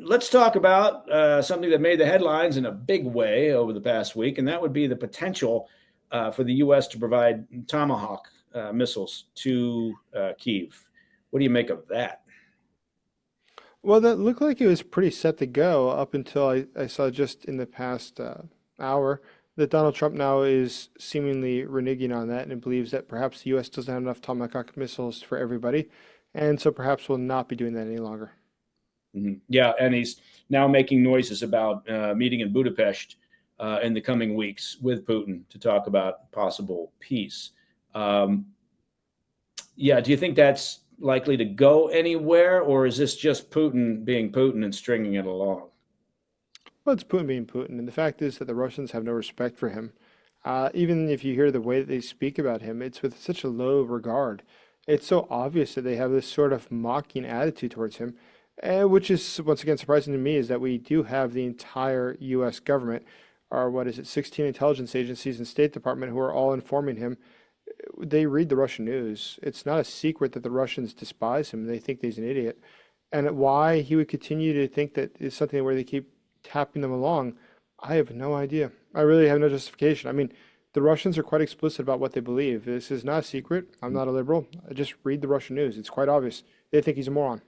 let's talk about something that made the headlines in a big way over the past week, and that would be the potential for the U.S. to provide Tomahawk missiles to Kyiv. What do you make of that? Well, that looked like it was pretty set to go up until I saw just in the past hour that Donald Trump now is seemingly reneging on that and believes that perhaps the U.S. doesn't have enough Tomahawk missiles for everybody, and so perhaps will not be doing that any longer. Yeah, and he's now making noises about meeting in Budapest in the coming weeks with Putin to talk about possible peace. Um, yeah, do you think that's likely to go anywhere, or is this just Putin being Putin and stringing it along? Well, it's Putin being Putin, and the fact is that the Russians have no respect for him. Even if you hear the way that they speak about him, it's with such a low regard. It's so obvious that they have this sort of mocking attitude towards him, which is once again surprising to me is that we do have the entire U.S. government, or what is it, 16 intelligence agencies and State Department who are all informing him. They read the Russian news. It's not a secret that the Russians despise him. They think that he's an idiot. And why he would continue to think that it's something where they keep tapping them along, I have no idea. I really have no justification. I mean, the Russians are quite explicit about what they believe. This is not a secret. I'm not a liberal. I just read the Russian news. It's quite obvious. They think he's a moron.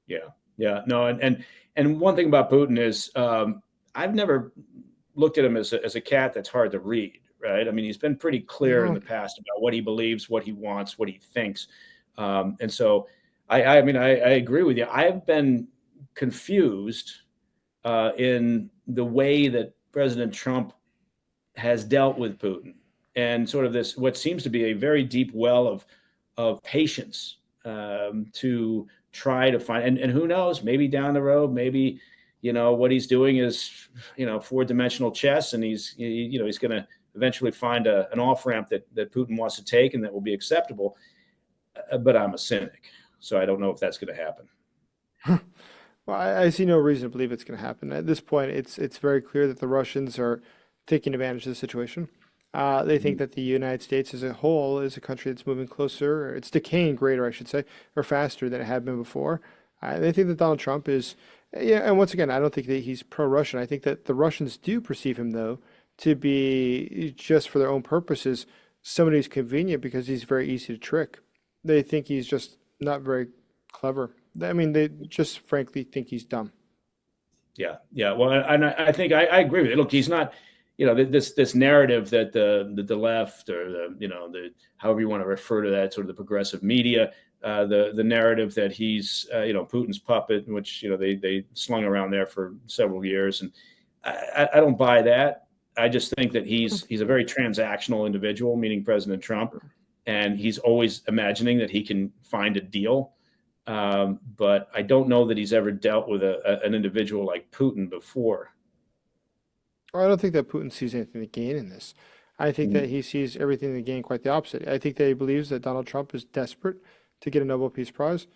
Yeah, yeah, no, and one thing about Putin is I've never looked at him as a cat that's hard to read, right? I mean, he's been pretty clear in No. the past about what he believes, what he wants, what he thinks, and so I mean, I agree with you. I've been confused in the way that President Trump has dealt with Putin and sort of this what seems to be a very deep well of patience to try to find and who knows, maybe down the road, maybe what he's doing is four-dimensional chess, and he's going to eventually find an off ramp that Putin wants to take and that will be acceptable. But I'm a cynic, so I don't know if that's going to happen. Well, I see no reason to believe it's going to happen. At this point, it's very clear that the Russians are taking advantage of the situation. They think Mhm. that the United States as a whole is a country that's moving closer, or it's decaying greater, I should say, or faster than it had been before. They think that Donald Trump is, yeah, and once again, I don't think that he's pro-Russian. I think that the Russians do perceive him, though, to be just for their own purposes, somebody who's convenient because he's very easy to trick. They think he's just not very clever. I mean, they just frankly think he's dumb. Yeah, yeah. Well, and I think I agree with it. Look, he's not, this narrative that the left or the however you want to refer to that, sort of the progressive media, the narrative that he's Putin's puppet, which they slung around there for several years, and I don't buy that. I just think that he's a very transactional individual, meaning President Trump, and he's always imagining that he can find a deal. But I don't know that he's ever dealt with an individual like Putin before. Well, I don't think that Putin sees anything to gain in this. I think that Mhm. he sees everything to gain quite the opposite. I think that he believes that Donald Trump is desperate to get a Nobel Peace Prize.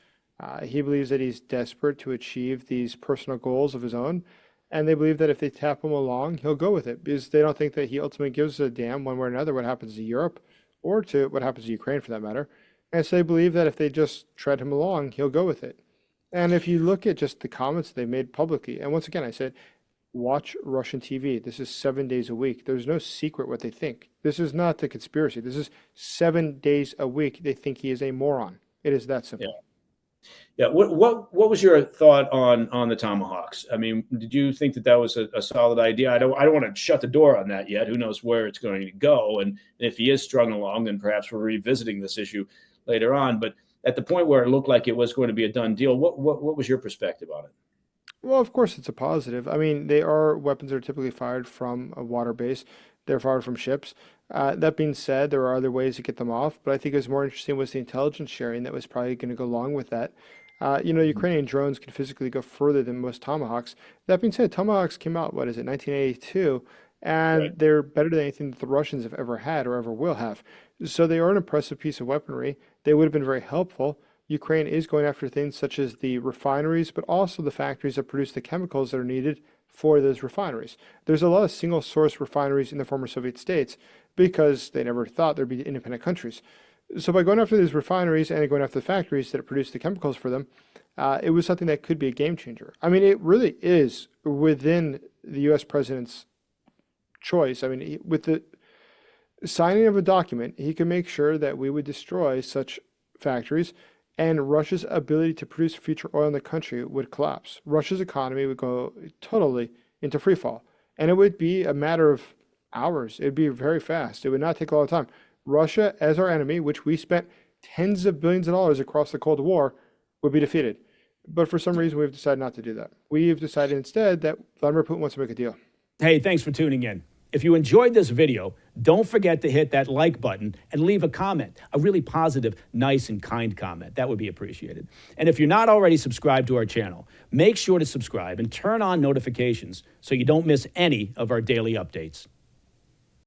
He believes that he's desperate to achieve these personal goals of his own. And they believe that if they tap him along, he'll go with it because they don't think that he ultimately gives a damn one way or another what happens to Europe or to what happens to Ukraine for that matter. And so they believe that if they just tread him along, he'll go with it. And if you look at just the comments they made publicly, and once again, I said, watch Russian TV. This is 7 days a week. There's no secret what they think. This is not a conspiracy. This is 7 days a week. They think he is a moron. It is that Yeah, simple. yeah. What was your thought on the Tomahawks? I mean, did you think that was a solid idea? I don't want to shut the door on that yet. Who knows where it's going to go? And if he is strung along, then perhaps we're revisiting this issue later on. But at the point where it looked like it was going to be a done deal, what was your perspective on it? Well, of course, it's a positive. I mean, they are weapons that are typically fired from a water base. They're fired from ships. That being said, there are other ways to get them off, but I think it was more interesting was the intelligence sharing that was probably going to go along with that. Ukrainian drones can physically go further than most Tomahawks. That being said, Tomahawks came out, what is it, 1982, Right. and they're better than anything that the Russians have ever had or ever will have. So they are an impressive piece of weaponry. They would have been very helpful. Ukraine is going after things such as the refineries, but also the factories that produce the chemicals that are needed for those refineries. There's a lot of single source refineries in the former Soviet states because they never thought there'd be independent countries. So by going after these refineries and going after the factories that produce the chemicals for them, it was something that could be a game changer. I mean, it really is within the U.S. president's choice. I mean, with the signing of a document, he could make sure that we would destroy such factories and Russia's ability to produce future oil in the country would collapse. Russia's economy would go totally into free fall. And it would be a matter of hours. It would be very fast. It would not take a lot of time. Russia, as our enemy, which we spent tens of billions of dollars across the Cold War, would be defeated. But for some reason, we've decided not to do that. We've decided instead that Vladimir Putin wants to make a deal. Hey, thanks for tuning in. If you enjoyed this video, don't forget to hit that like button and leave a comment, a really positive, nice, and kind comment. That would be appreciated. And if you're not already subscribed to our channel, make sure to subscribe and turn on notifications so you don't miss any of our daily updates.